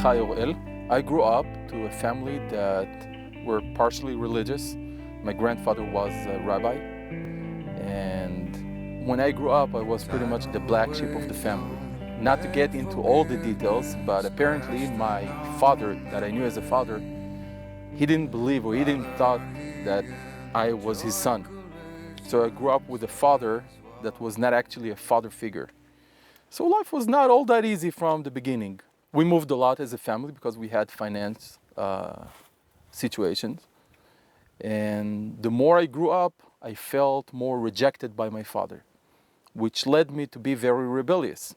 Chai Orel. I grew up to a family that were partially religious. My grandfather was a rabbi, and when I grew up, I was pretty much the black sheep of the family. Not to get into all the details, but apparently my father, that I knew as a father, he didn't believe or he didn't thought that I was his son. So I grew up with a father that was not actually a father figure. So life was not all that easy from the beginning. We moved a lot as a family because we had finance situations. And the more I grew up, I felt more rejected by my father, which led me to be very rebellious.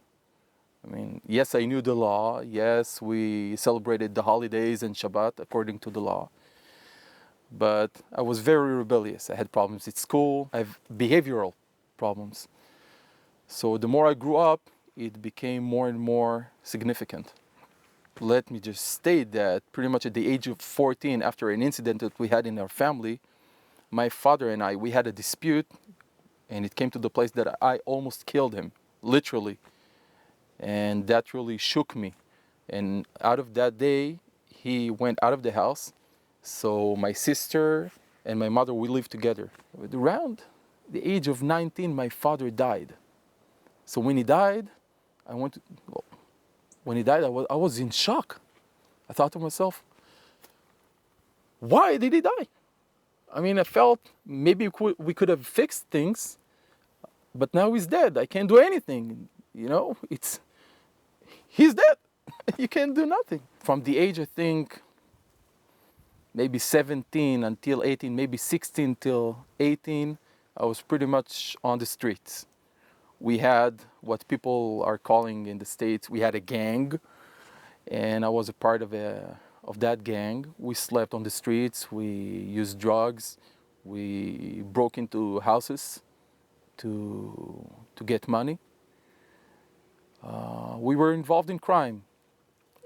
I mean, yes, I knew the law. Yes, we celebrated the holidays and Shabbat according to the law. But I was very rebellious. I had problems at school. I have behavioral problems. So the more I grew up, it became more and more significant. Let me just state that pretty much at the age of 14, after an incident that we had in our family, my father and I, we had a dispute, and it came to the place that I almost killed him, literally. And that really shook me. And out of that day, he went out of the house. So my sister and my mother, we lived together. Around the age of 19, my father died. So when he died, I was in shock. I thought to myself, why did he die? I mean, I felt maybe we could have fixed things, but now he's dead. I can't do anything. He's dead. You can't do nothing. From the age, I think, maybe 17 until 18, maybe 16 till 18, I was pretty much on the streets. We had what people are calling in the States, we had a gang, and I was a part of that gang. We slept on the streets, we used drugs, we broke into houses to get money. We were involved in crime,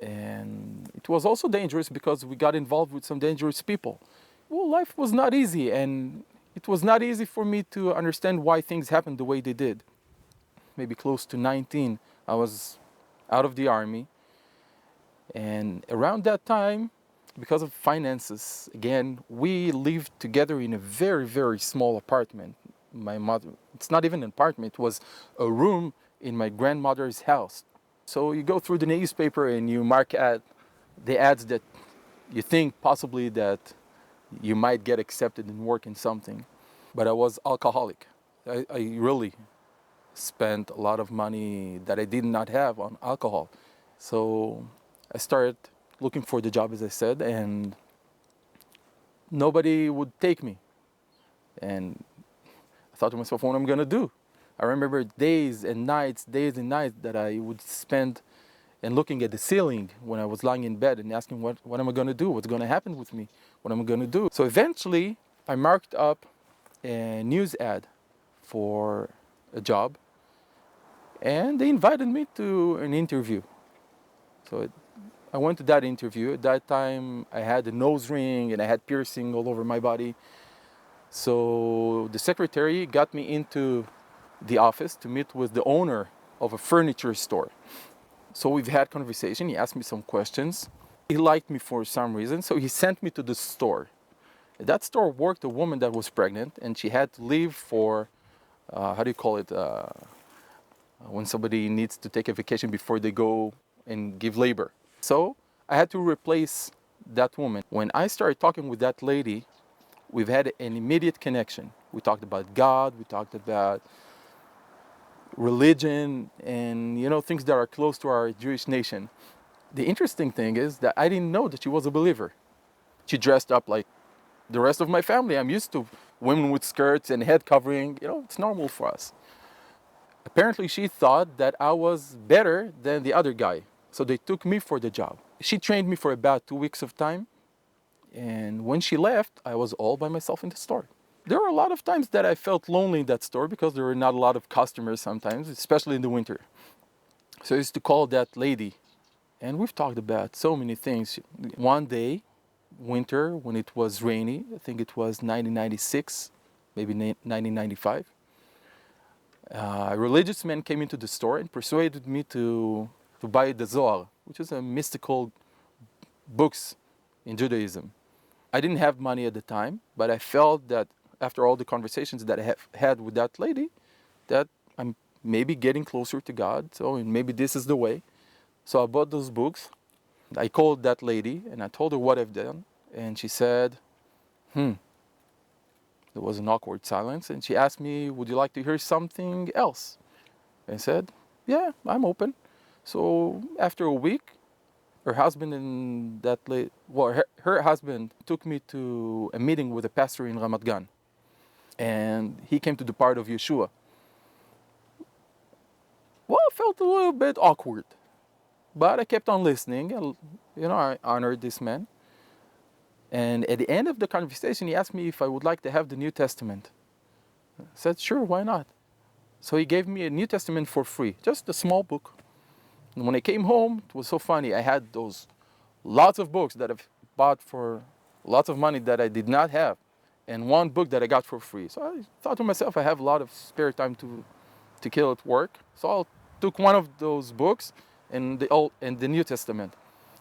and it was also dangerous because we got involved with some dangerous people. Well, life was not easy, and it was not easy for me to understand why things happened the way they did. Maybe close to 19, I was out of the army, and around that time, because of finances, again, we lived together in a very, very small apartment. My mother, it's not even an apartment, it was a room in my grandmother's house. So you go through the newspaper and you mark the ads that you think possibly that you might get accepted and work in something. But I was alcoholic. I really spent a lot of money that I did not have on alcohol. So I started looking for the job, as I said, and nobody would take me. And I thought to myself, what am I gonna do? I remember days and nights that I would spend and looking at the ceiling when I was lying in bed and asking, what am I gonna do? What's gonna happen with me? What am I gonna do? So eventually, I marked up a news ad for a job, and they invited me to an interview. So I went to that interview. At that time, I had a nose ring and I had piercing all over my body. So the secretary got me into the office to meet with the owner of a furniture store. So we've had conversation. He asked me some questions. He liked me for some reason, so he sent me to the store. At that store worked a woman that was pregnant, and she had to leave for, when somebody needs to take a vacation before they go and give labor. So I had to replace that woman. When I started talking with that lady, we've had an immediate connection. We talked about God, we talked about religion, and things that are close to our Jewish nation. The interesting thing is that I didn't know that she was a believer. She dressed up like the rest of my family. I'm used to women with skirts and head covering. It's normal for us. Apparently, she thought that I was better than the other guy. So they took me for the job. She trained me for about 2 weeks of time. And when she left, I was all by myself in the store. There were a lot of times that I felt lonely in that store because there were not a lot of customers sometimes, especially in the winter. So I used to call that lady, and we've talked about so many things. One day, winter, when it was rainy, I think it was 1996, maybe 1995, a religious man came into the store and persuaded me to buy the Zohar, which is a mystical books in Judaism. I didn't have money at the time, but I felt that after all the conversations that I have had with that lady, that I'm maybe getting closer to God, so maybe this is the way. So I bought those books. I called that lady and I told her what I've done, and she said, There was an awkward silence, and she asked me, would you like to hear something else? I said, yeah, I'm open. So after a week, her husband and her husband took me to a meeting with a pastor in Ramat Gan. And he came to the part of Yeshua. Well, I felt a little bit awkward, but I kept on listening. And, I honored this man. And at the end of the conversation, he asked me if I would like to have the New Testament. I said, sure, why not? So he gave me a New Testament for free, just a small book. And when I came home, it was so funny. I had those lots of books that I've bought for lots of money that I did not have, and one book that I got for free. So I thought to myself, I have a lot of spare time to kill at work. So I took one of those books and the Old and the New Testament,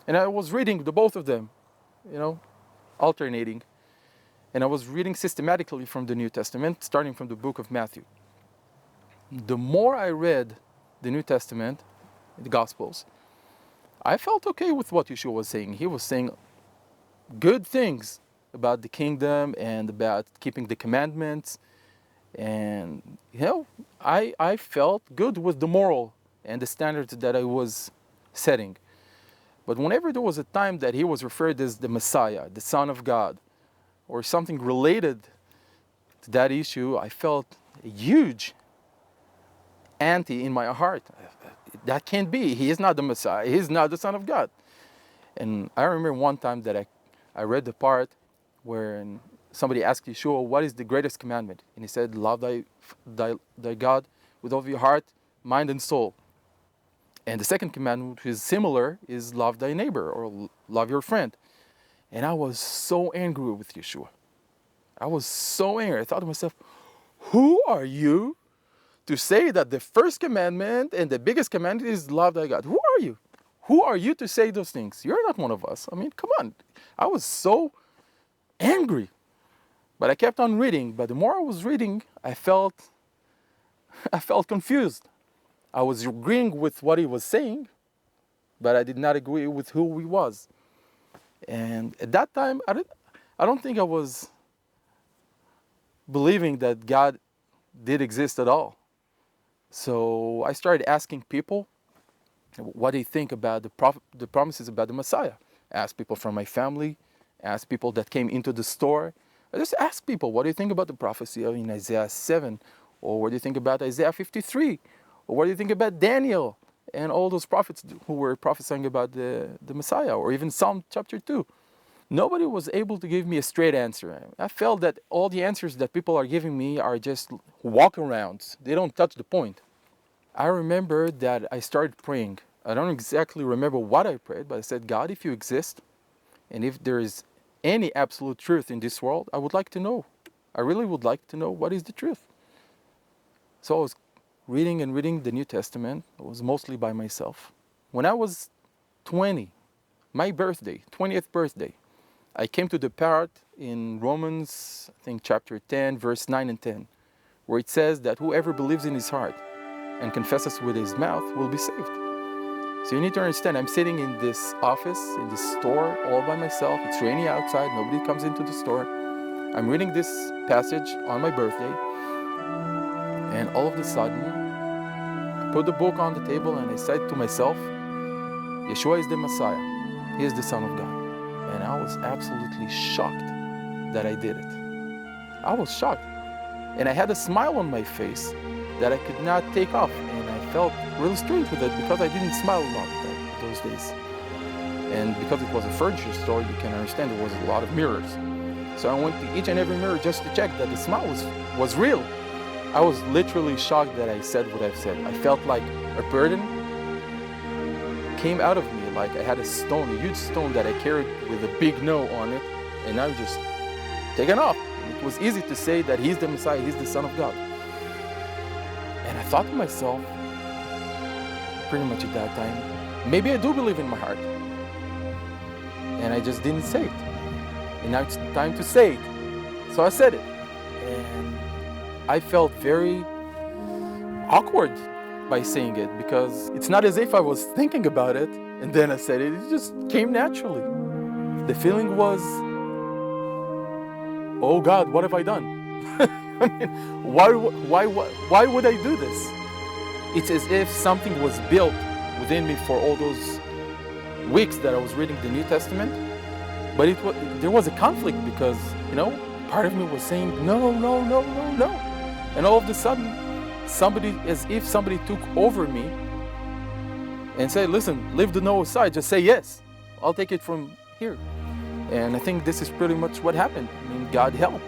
and I was reading the both of them, alternating. And I was reading systematically from the New Testament, starting from the book of Matthew. The more I read the New Testament, the Gospels, I felt okay with what Yeshua was saying. He was saying good things about the kingdom and about keeping the commandments. And, I felt good with the moral and the standards that I was setting. But whenever there was a time that he was referred as the Messiah, the Son of God, or something related to that issue, I felt a huge anti in my heart. That can't be. He is not the Messiah. He is not the Son of God. And I remember one time that I read the part where somebody asked Yeshua, what is the greatest commandment? And he said, love thy God with all your heart, mind, and soul. And the second commandment, which is similar, is love thy neighbor, or love your friend. And I was so angry with Yeshua. I was so angry. I thought to myself, who are you to say that the first commandment and the biggest commandment is love thy God? Who are you? Who are you to say those things? You're not one of us. I mean, come on. I was so angry. But I kept on reading. But the more I was reading, I felt confused. I was agreeing with what he was saying, but I did not agree with who he was. And at that time, I don't think I was believing that God did exist at all. So I started asking people what they think about the promises about the Messiah. I asked people from my family, asked people that came into the store. I just asked people, what do you think about the prophecy in Isaiah 7? Or what do you think about Isaiah 53? Or what do you think about Daniel and all those prophets who were prophesying about the Messiah? Or even Psalm chapter 2. Nobody was able to give me a straight answer. I felt that all the answers that people are giving me are just walk-arounds. They don't touch the point. I remember that I started praying. I don't exactly remember what I prayed, but I said, God, if you exist, and if there is any absolute truth in this world, I would like to know. I really would like to know what is the truth. So I was reading and reading the New Testament. It was mostly by myself. When I was 20, my birthday, 20th birthday, I came to the part in Romans, I think chapter 10, verse 9 and 10, where it says that whoever believes in his heart and confesses with his mouth will be saved. So you need to understand, I'm sitting in this office, in this store, all by myself. It's raining outside, nobody comes into the store. I'm reading this passage on my birthday, and all of a sudden, I put the book on the table and I said to myself, Yeshua is the Messiah. He is the Son of God. And I was absolutely shocked that I did it. I was shocked. And I had a smile on my face that I could not take off. And I felt really strange with it because I didn't smile a lot those days. And because it was a furniture store, you can understand there was a lot of mirrors. So I went to each and every mirror just to check that the smile was real. I was literally shocked that I said what I've said. I felt like a burden came out of me, like I had a stone, a huge stone that I carried with a big no on it, and I'm just taken off. It was easy to say that he's the Messiah, he's the Son of God. And I thought to myself, pretty much at that time, maybe I do believe in my heart. and I just didn't say it. And now it's time to say it. So I said it. And I felt very awkward by saying it, because it's not as if I was thinking about it and then I said it. It just came naturally. The feeling was, oh God, what have I done? I mean, why would I do this? It's as if something was built within me for all those weeks that I was reading the New Testament. But there was a conflict, because, part of me was saying, no, no, no, no, no. And all of a sudden, as if somebody took over me and said, listen, leave the no aside, just say yes. I'll take it from here. And I think this is pretty much what happened. I mean, God helped.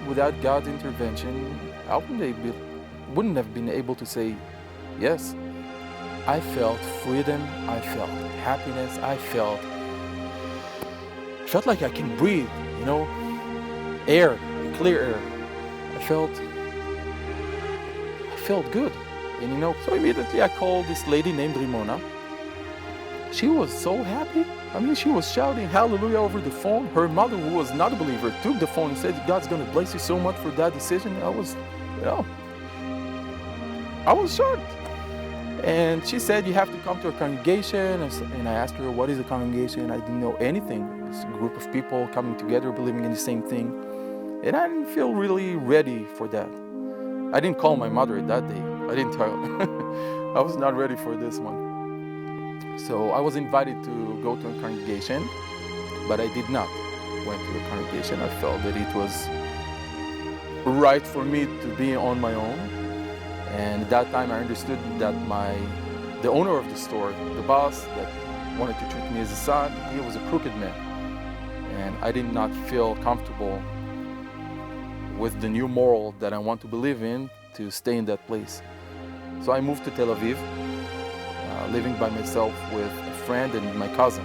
Without God's intervention, I wouldn't have been able to say yes. I felt freedom, I felt happiness, I felt like I can breathe, air, clear air. I felt good. And so immediately I called this lady named Rimona. She was so happy. I mean, she was shouting hallelujah over the phone. Her mother, who was not a believer, took the phone and said, God's going to bless you so much for that decision. I was shocked. And she said, you have to come to a congregation. And I asked her, what is a congregation? I didn't know anything. It's a group of people coming together, believing in the same thing. And I didn't feel really ready for that. I didn't call my mother that day. I didn't tell her. I was not ready for this one. So I was invited to go to a congregation, but I did not went to a congregation. I felt that it was right for me to be on my own. And at that time I understood that the owner of the store, the boss that wanted to treat me as a son, he was a crooked man. And I did not feel comfortable with the new moral that I want to believe in to stay in that place. So I moved to Tel Aviv, living by myself with a friend and my cousin.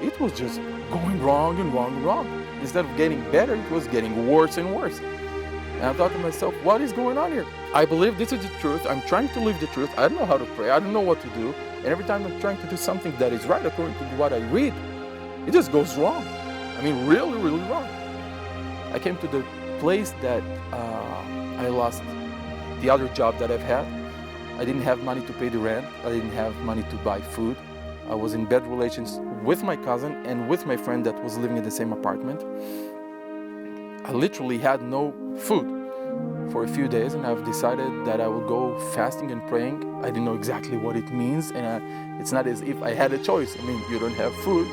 It was just going wrong and wrong and wrong. Instead of getting better, it was getting worse and worse. And I thought to myself, what is going on here? I believe this is the truth. I'm trying to live the truth. I don't know how to pray. I don't know what to do. And every time I'm trying to do something that is right according to what I read, it just goes wrong. I mean, really, really wrong. I came to the place that I lost the other job that I've had. I didn't have money to pay the rent. I didn't have money to buy food. I was in bad relations with my cousin and with my friend that was living in the same apartment. I literally had no food for a few days, and I've decided that I will go fasting and praying. I didn't know exactly what it means, and it's not as if I had a choice. I mean, you don't have food,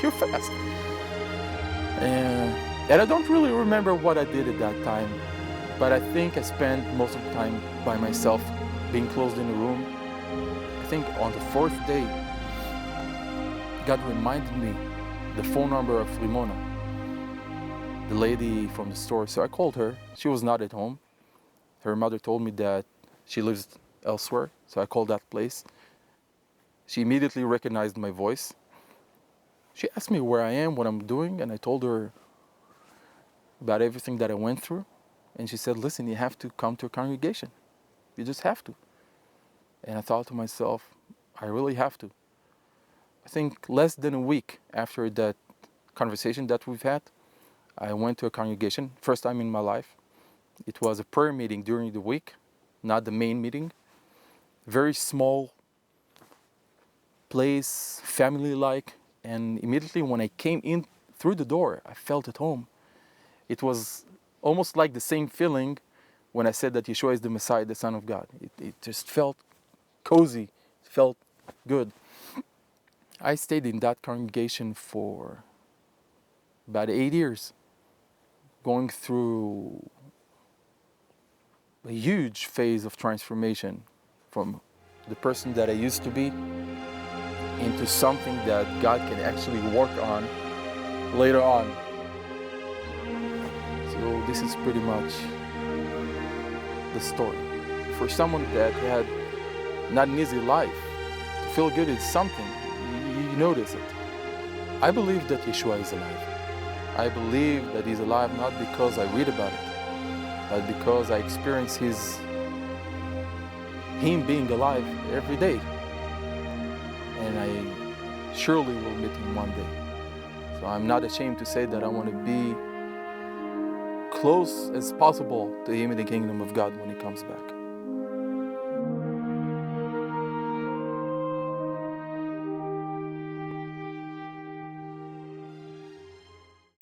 you fast. And I don't really remember what I did at that time, but I think I spent most of the time by myself, being closed in a room. I think on the fourth day, God reminded me the phone number of Rimona, the lady from the store. So I called her. She was not at home. Her mother told me that she lives elsewhere. So I called that place. She immediately recognized my voice. She asked me where I am, what I'm doing, and I told her about everything that I went through. And she said, listen, you have to come to a congregation. You just have to. And I thought to myself, I really have to. I think less than a week after that conversation that we've had, I went to a congregation, first time in my life. It was a prayer meeting during the week, not the main meeting. Very small place, family-like, and immediately when I came in through the door, I felt at home. It was almost like the same feeling when I said that Yeshua is the Messiah, the Son of God. It just felt cozy, it felt good. I stayed in that congregation for about 8 years, going through a huge phase of transformation from the person that I used to be into something that God can actually work on later on. So this is pretty much the story. For someone that had not an easy life, to feel good is something. You notice it. I believe that Yeshua is alive. I believe that He's alive not because I read about it, but because I experience Him being alive every day. And I surely will meet Him one day. So I'm not ashamed to say that I want to be close as possible to him in the kingdom of God when he comes back.